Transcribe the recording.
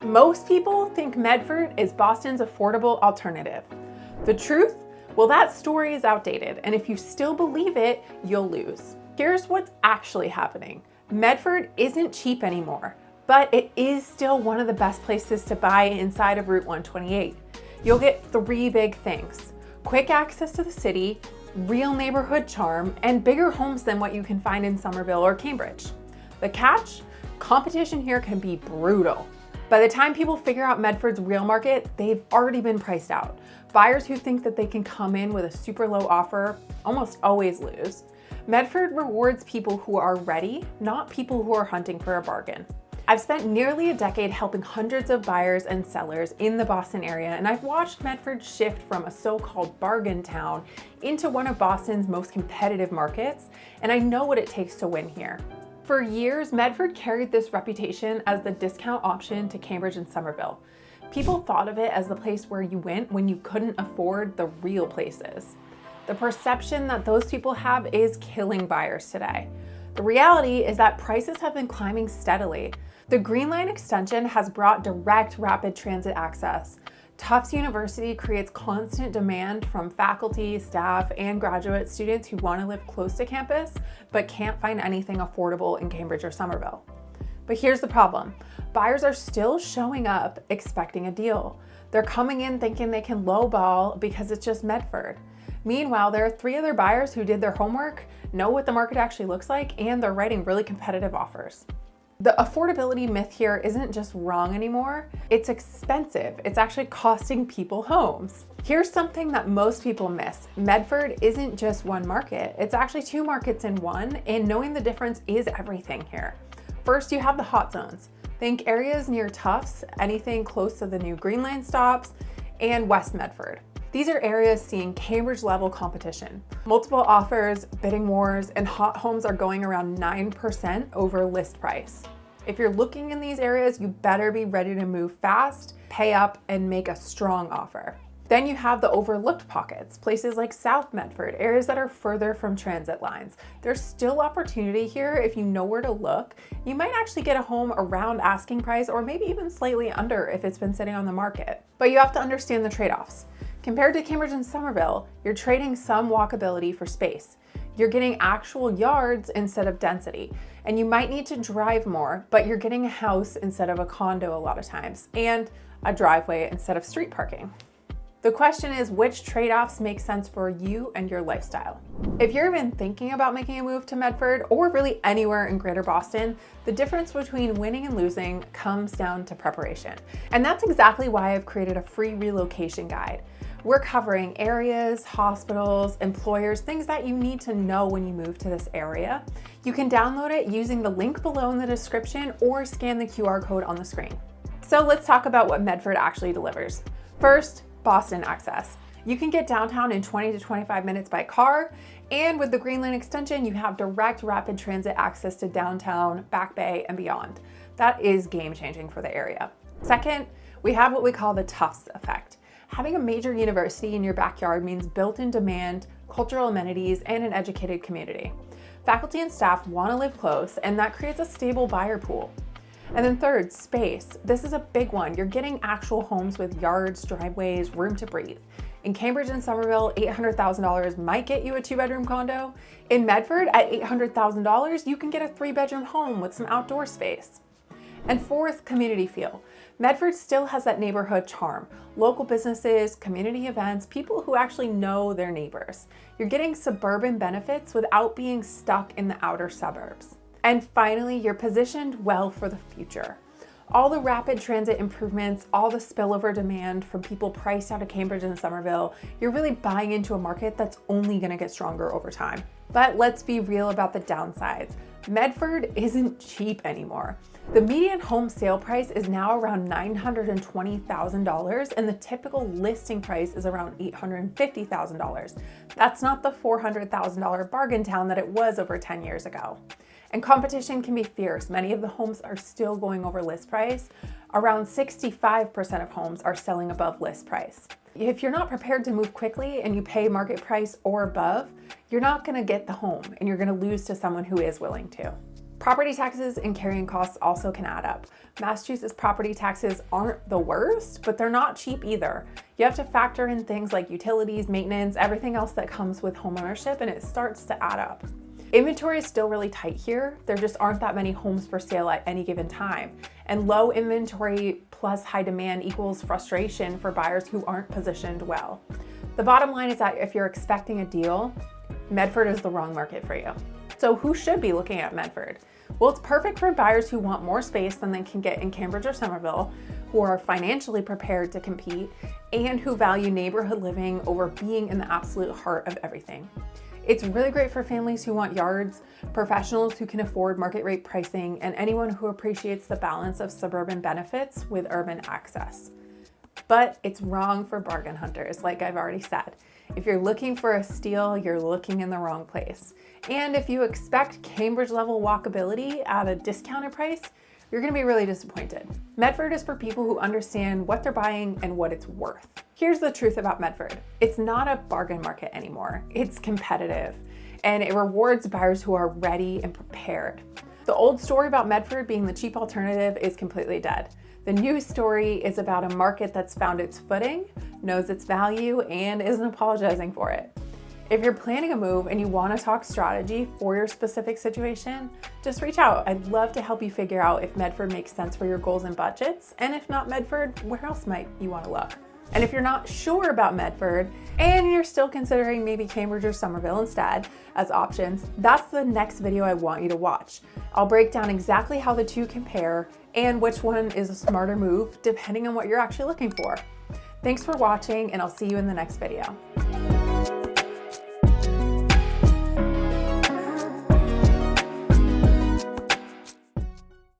Most people think Medford is Boston's affordable alternative. The truth? Well, that story is outdated, and if you still believe it, you'll lose. Here's what's actually happening. Medford isn't cheap anymore, but it is still one of the best places to buy inside of Route 128. You'll get three big things: quick access to the city, real neighborhood charm, and bigger homes than what you can find in Somerville or Cambridge. The catch? Competition here can be brutal. By the time people figure out Medford's real market, they've already been priced out. Buyers who think that they can come in with a super low offer almost always lose. Medford rewards people who are ready, not people who are hunting for a bargain. I've spent nearly a decade helping hundreds of buyers and sellers in the Boston area, and I've watched Medford shift from a so-called bargain town into one of Boston's most competitive markets, and I know what it takes to win here. For years, Medford carried this reputation as the discount option to Cambridge and Somerville. People thought of it as the place where you went when you couldn't afford the real places. The perception that those people have is killing buyers today. The reality is that prices have been climbing steadily. The Green Line extension has brought direct rapid transit access. Tufts University creates constant demand from faculty, staff, and graduate students who want to live close to campus, but can't find anything affordable in Cambridge or Somerville. But here's the problem. Buyers are still showing up expecting a deal. They're coming in thinking they can lowball because it's just Medford. Meanwhile, there are three other buyers who did their homework, know what the market actually looks like, and they're writing really competitive offers. The affordability myth here isn't just wrong anymore, it's expensive. It's actually costing people homes. Here's something that most people miss. Medford isn't just one market, it's actually two markets in one, and knowing the difference is everything here. First, you have the hot zones. Think areas near Tufts, anything close to the new Green Line stops, and West Medford. These are areas seeing Cambridge level competition. Multiple offers, bidding wars, and hot homes are going around 9% over list price. If you're looking in these areas, you better be ready to move fast, pay up, and make a strong offer. Then you have the overlooked pockets, places like South Medford, areas that are further from transit lines. There's still opportunity here if you know where to look. You might actually get a home around asking price or maybe even slightly under if it's been sitting on the market. But you have to understand the trade-offs. Compared to Cambridge and Somerville, you're trading some walkability for space. You're getting actual yards instead of density. And you might need to drive more, but you're getting a house instead of a condo a lot of times, and a driveway instead of street parking. The question is, which trade-offs make sense for you and your lifestyle? If you're even thinking about making a move to Medford or really anywhere in Greater Boston, the difference between winning and losing comes down to preparation. And that's exactly why I've created a free relocation guide. We're covering areas, hospitals, employers, things that you need to know when you move to this area. You can download it using the link below in the description or scan the QR code on the screen. So let's talk about what Medford actually delivers. First, Boston access. You can get downtown in 20 to 25 minutes by car, and with the Green Line extension, you have direct rapid transit access to downtown, Back Bay, and beyond. That is game-changing for the area. Second, we have what we call the Tufts effect. Having a major university in your backyard means built-in demand, cultural amenities, and an educated community. Faculty and staff want to live close, and that creates a stable buyer pool. And then third, space. This is a big one. You're getting actual homes with yards, driveways, room to breathe. In Cambridge and Somerville, $800,000 might get you a 2-bedroom condo. In Medford, at $800,000, you can get a 3-bedroom home with some outdoor space. And fourth, community feel. Medford still has that neighborhood charm. Local businesses, community events, people who actually know their neighbors. You're getting suburban benefits without being stuck in the outer suburbs. And finally, you're positioned well for the future. All the rapid transit improvements, all the spillover demand from people priced out of Cambridge and Somerville, you're really buying into a market that's only going to get stronger over time. But let's be real about the downsides. Medford isn't cheap anymore. The median home sale price is now around $920,000, and the typical listing price is around $850,000. That's not the $400,000 bargain town that it was over 10 years ago. And competition can be fierce. Many of the homes are still going over list price. Around 65% of homes are selling above list price. If you're not prepared to move quickly and you pay market price or above, you're not going to get the home, and you're going to lose to someone who is willing to. Property taxes and carrying costs also can add up. Massachusetts property taxes aren't the worst, but they're not cheap either. You have to factor in things like utilities, maintenance, everything else that comes with homeownership, and it starts to add up. Inventory is still really tight here. There just aren't that many homes for sale at any given time. And low inventory plus high demand equals frustration for buyers who aren't positioned well. The bottom line is that if you're expecting a deal, Medford is the wrong market for you. So who should be looking at Medford? Well, it's perfect for buyers who want more space than they can get in Cambridge or Somerville, who are financially prepared to compete, and who value neighborhood living over being in the absolute heart of everything. It's really great for families who want yards, professionals who can afford market rate pricing, and anyone who appreciates the balance of suburban benefits with urban access. But it's wrong for bargain hunters, like I've already said. If you're looking for a steal, you're looking in the wrong place. And if you expect Cambridge level walkability at a discounted price, you're gonna be really disappointed. Medford is for people who understand what they're buying and what it's worth. Here's the truth about Medford. It's not a bargain market anymore. It's competitive, and it rewards buyers who are ready and prepared. The old story about Medford being the cheap alternative is completely dead. The new story is about a market that's found its footing, knows its value, and isn't apologizing for it. If you're planning a move and you want to talk strategy for your specific situation, just reach out. I'd love to help you figure out if Medford makes sense for your goals and budgets, and if not Medford, where else might you want to look? And if you're not sure about Medford and you're still considering maybe Cambridge or Somerville instead as options, that's the next video I want you to watch. I'll break down exactly how the two compare and which one is a smarter move depending on what you're actually looking for. Thanks for watching, and I'll see you in the next video.